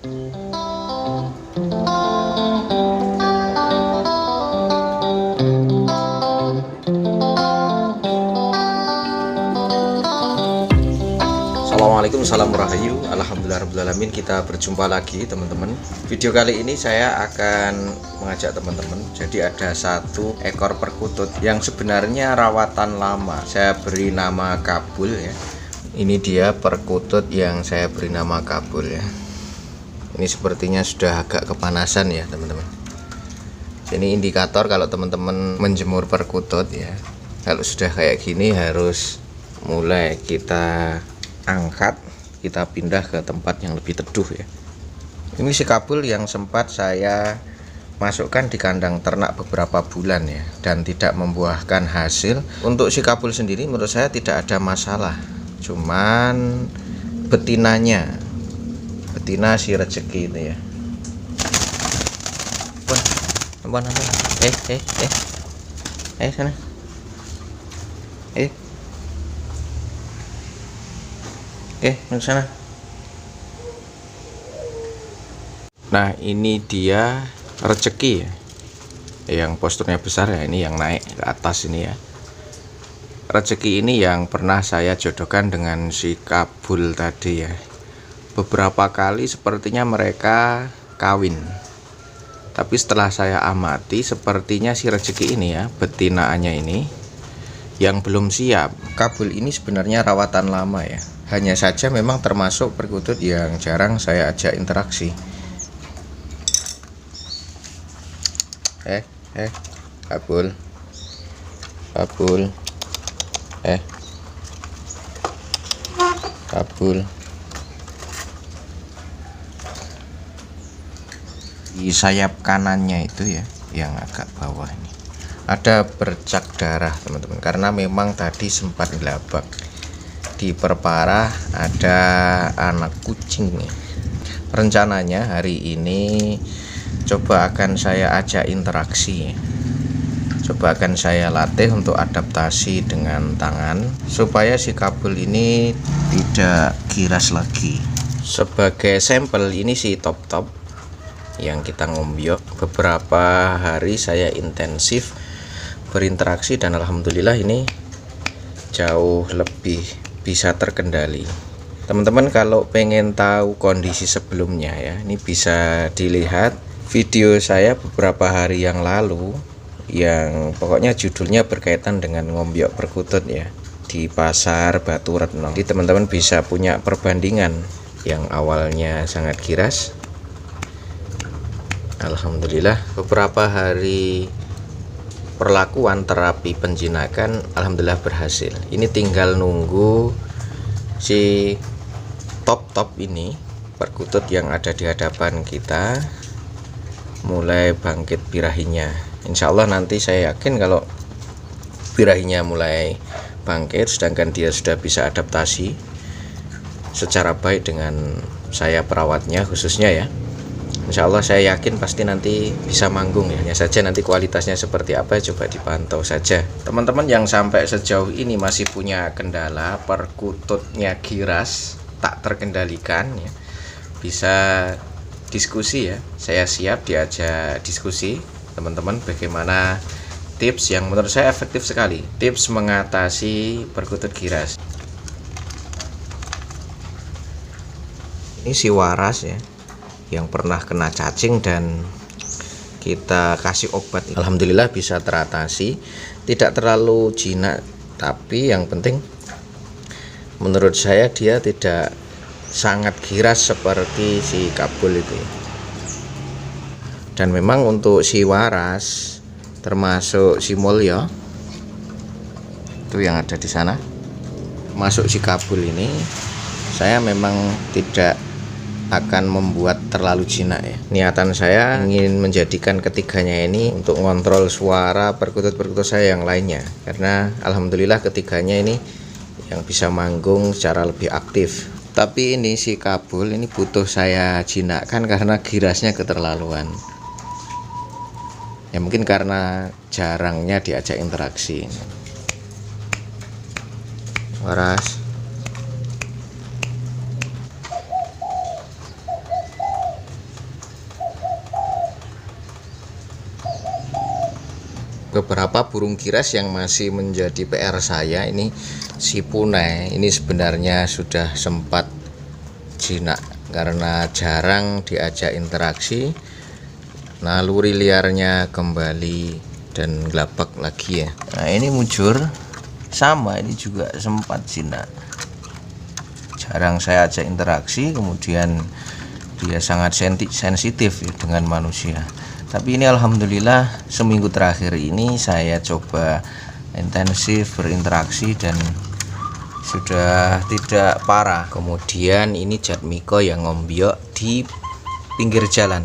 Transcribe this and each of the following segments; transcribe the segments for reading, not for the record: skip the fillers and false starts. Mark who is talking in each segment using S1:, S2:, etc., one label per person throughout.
S1: Assalamualaikum, salam rahayu, alhamdulillahirrahmanirrahim. Kita berjumpa lagi teman-teman. Video kali ini saya akan mengajak teman-teman. Jadi ada satu ekor perkutut yang sebenarnya rawatan lama. Saya beri nama Kabul ya. Ini dia perkutut yang saya beri nama Kabul ya. Ini sepertinya sudah agak kepanasan ya teman-teman. Ini indikator kalau teman-teman menjemur perkutut ya. Kalau sudah kayak gini harus mulai kita angkat, kita pindah ke tempat yang lebih teduh ya. Ini si Kabul yang sempat saya masukkan di kandang ternak beberapa bulan ya, dan tidak membuahkan hasil. Untuk si Kabul sendiri menurut saya tidak ada masalah, cuman betina si rezeki itu ya. Apa sana ke sana. Nah, ini dia rezeki ya, yang posturnya besar ya, ini yang naik ke atas ini ya. Rezeki ini yang pernah saya jodohkan dengan si Kabul tadi ya. Beberapa kali sepertinya mereka kawin, tapi setelah saya amati sepertinya si rezeki ini ya, betinaannya ini yang belum siap. Kabul ini sebenarnya rawatan lama ya, hanya saja memang termasuk perkutut yang jarang saya ajak interaksi. Kabul Kabul. Di sayap kanannya itu ya, yang agak bawah ini ada bercak darah teman-teman, karena memang tadi sempat gelabak. Diperparah ada anak kucing nih. Rencananya hari ini coba akan saya ajak interaksi, coba akan saya latih untuk adaptasi dengan tangan supaya si Kabul ini tidak giras lagi. Sebagai sampel ini si top yang kita ngombyok. Beberapa hari saya intensif berinteraksi dan alhamdulillah ini jauh lebih bisa terkendali. Teman-teman kalau pengen tahu kondisi sebelumnya ya, ini bisa dilihat video saya beberapa hari yang lalu yang pokoknya judulnya berkaitan dengan ngombyok perkutut ya, di pasar Batu Retno. Jadi teman-teman bisa punya perbandingan yang awalnya sangat giras. Alhamdulillah beberapa hari perlakuan terapi penjinakan alhamdulillah berhasil. Ini tinggal nunggu si top ini perkutut yang ada di hadapan kita mulai bangkit birahinya. Insya Allah nanti saya yakin kalau birahinya mulai bangkit, sedangkan dia sudah bisa adaptasi secara baik dengan saya perawatnya khususnya ya, Insya Allah saya yakin pasti nanti bisa manggung ya. Hanya saja nanti kualitasnya seperti apa coba dipantau saja. Teman-teman yang sampai sejauh ini masih punya kendala perkututnya giras tak terkendalikan ya, bisa diskusi ya. Saya siap diajak diskusi teman-teman, bagaimana tips yang menurut saya efektif sekali, tips mengatasi perkutut giras. Ini si waras ya, yang pernah kena cacing dan kita kasih obat, alhamdulillah bisa teratasi, tidak terlalu jinak, tapi yang penting menurut saya dia tidak sangat giras seperti si Kabul itu. Dan memang untuk si waras termasuk si Mulyo itu yang ada di sana, masuk si Kabul ini saya memang tidak akan membuat terlalu jinak ya. Niatan saya ingin menjadikan ketiganya ini untuk ngontrol suara perkutut-perkutut saya yang lainnya, karena alhamdulillah ketiganya ini yang bisa manggung secara lebih aktif. Tapi ini si Kabul ini butuh saya jinakkan karena girasnya keterlaluan ya, mungkin karena jarangnya diajak interaksi. Waras beberapa burung giras yang masih menjadi PR saya. Ini si punai ini sebenarnya sudah sempat jinak karena jarang diajak interaksi. Naluri liarnya kembali dan gelabak lagi ya. Nah ini mujur sama, ini juga sempat jinak, jarang saya ajak interaksi, kemudian dia sangat sensitif ya dengan manusia. Tapi ini alhamdulillah seminggu terakhir ini saya coba intensif berinteraksi dan sudah tidak parah. Kemudian ini jadmiko yang ngombyok di pinggir jalan.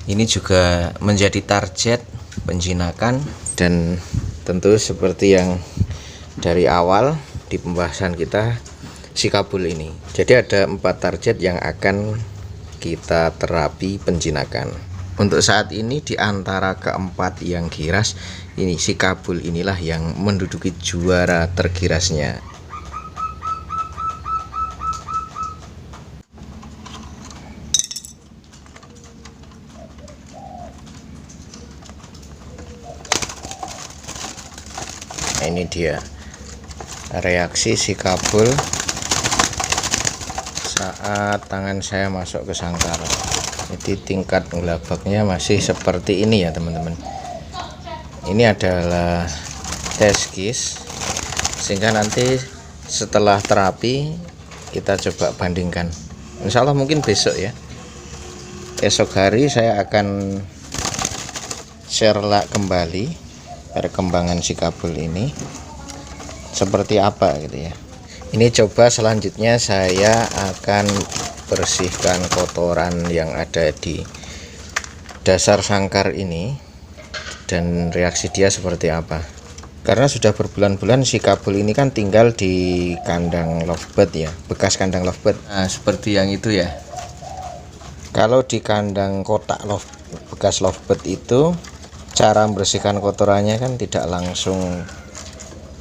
S1: Ini juga menjadi target penjinakan, dan tentu seperti yang dari awal di pembahasan kita, si kabul ini. Jadi ada 4 target yang akan kita terapi penjinakan. Untuk saat ini di antara keempat yang giras, ini si kabul inilah yang menduduki juara tergirasnya. Nah, ini dia reaksi si kabul saat tangan saya masuk ke sangkar. Jadi tingkat ngelabaknya masih seperti ini ya teman-teman. Ini adalah tes GIS, sehingga nanti setelah terapi kita coba bandingkan. Insya Allah mungkin besok ya, esok hari saya akan share kembali perkembangan si kabul ini seperti apa gitu ya. Ini coba selanjutnya saya akan bersihkan kotoran yang ada di dasar sangkar ini dan reaksi dia seperti apa. Karena sudah berbulan-bulan si kabul ini kan tinggal di kandang lovebird ya, bekas kandang lovebird. Nah, seperti yang itu ya. Kalau di kandang kotak bekas lovebird itu cara membersihkan kotorannya kan tidak langsung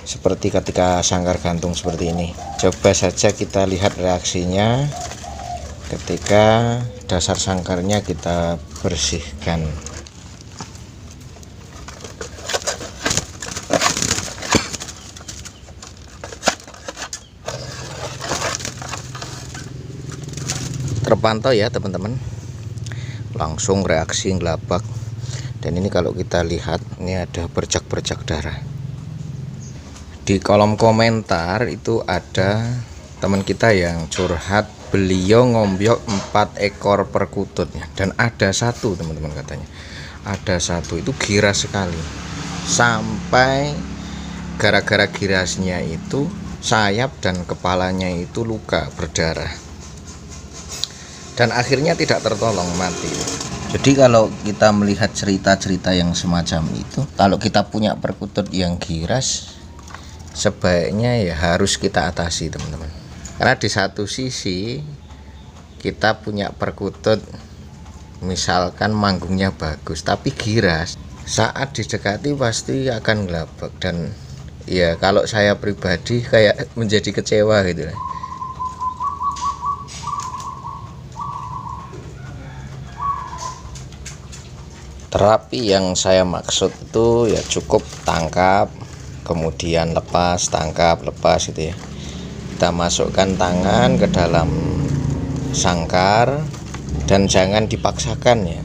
S1: seperti ketika sangkar gantung seperti ini. Coba saja kita lihat reaksinya ketika dasar sangkarnya kita bersihkan. Terpantau ya teman-teman, langsung reaksi ngelabak. Dan ini kalau kita lihat, ini ada bercak-bercak darah. Di kolom komentar itu ada teman kita yang curhat, beliau ngombyok 4 ekor perkututnya, dan ada satu teman-teman katanya, ada satu itu giras sekali, sampai gara-gara girasnya itu sayap dan kepalanya itu luka berdarah, dan akhirnya tidak tertolong, mati. Jadi kalau kita melihat cerita-cerita yang semacam itu, kalau kita punya perkutut yang giras, sebaiknya ya harus kita atasi teman-teman. Karena di satu sisi kita punya perkutut misalkan manggungnya bagus tapi giras, saat didekati pasti akan gelabak. Dan ya kalau saya pribadi kayak menjadi kecewa gitu. Terapi yang saya maksud itu ya cukup tangkap, kemudian lepas, tangkap, lepas gitu ya. Kita masukkan tangan ke dalam sangkar dan jangan dipaksakan ya.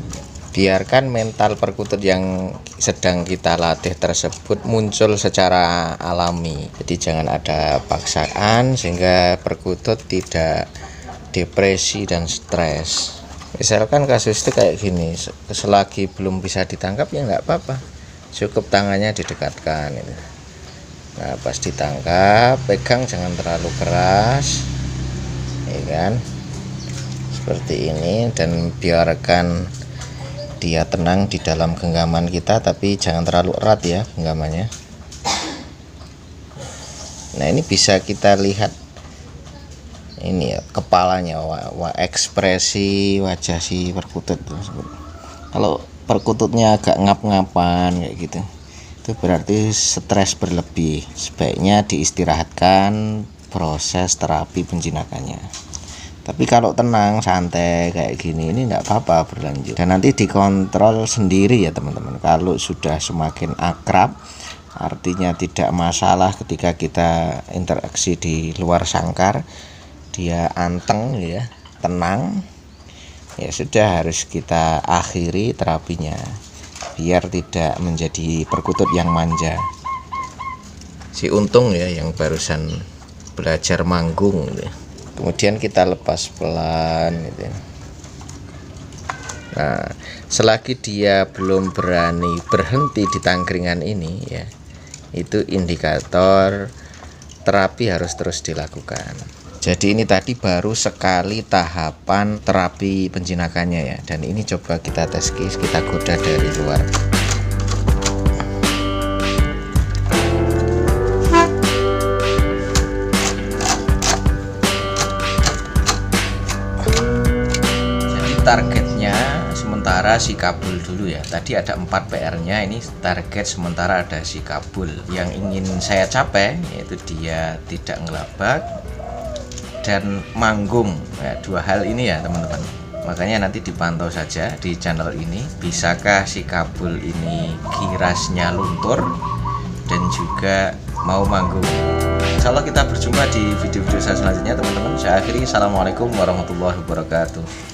S1: Biarkan mental perkutut yang sedang kita latih tersebut muncul secara alami. Jadi jangan ada paksaan sehingga perkutut tidak depresi dan stres. Misalkan kasus itu kayak gini, selagi belum bisa ditangkap ya nggak apa-apa, cukup tangannya didekatkan gitu. Nah pas ditangkap, pegang jangan terlalu keras ya kan, seperti ini, dan biarkan dia tenang di dalam genggaman kita, tapi jangan terlalu erat ya genggamannya. Nah ini bisa kita lihat ini ya kepalanya, ekspresi wajah si perkutut tersebut. Kalau perkututnya agak ngap-ngapan kayak gitu, itu berarti stres berlebih, sebaiknya diistirahatkan proses terapi penjinakannya. Tapi kalau tenang santai kayak gini ini nggak apa-apa berlanjut, dan nanti dikontrol sendiri ya teman-teman. Kalau sudah semakin akrab artinya tidak masalah ketika kita interaksi di luar sangkar, dia anteng ya, tenang, ya sudah harus kita akhiri terapinya biar tidak menjadi perkutut yang manja. Si Untung ya yang barusan belajar manggung gitu. Kemudian kita lepas pelan gitu. Nah, selagi dia belum berani berhenti di tangkringan ini ya, itu indikator terapi harus terus dilakukan. Jadi ini tadi baru sekali tahapan terapi penjinakannya ya, dan ini coba kita tes case, kita goda dari luar. Targetnya sementara si kabul dulu ya. Tadi ada 4 PR-nya, ini target sementara ada si kabul. Yang ingin saya capai yaitu dia tidak ngelabak dan manggung. Ya, 2 hal ini ya teman-teman. Makanya nanti dipantau saja di channel ini, bisakah si kabul ini kirasnya luntur dan juga mau manggung. Insya Allah kita berjumpa di video-video saya selanjutnya teman-teman. Saya akhiri, assalamualaikum warahmatullahi wabarakatuh.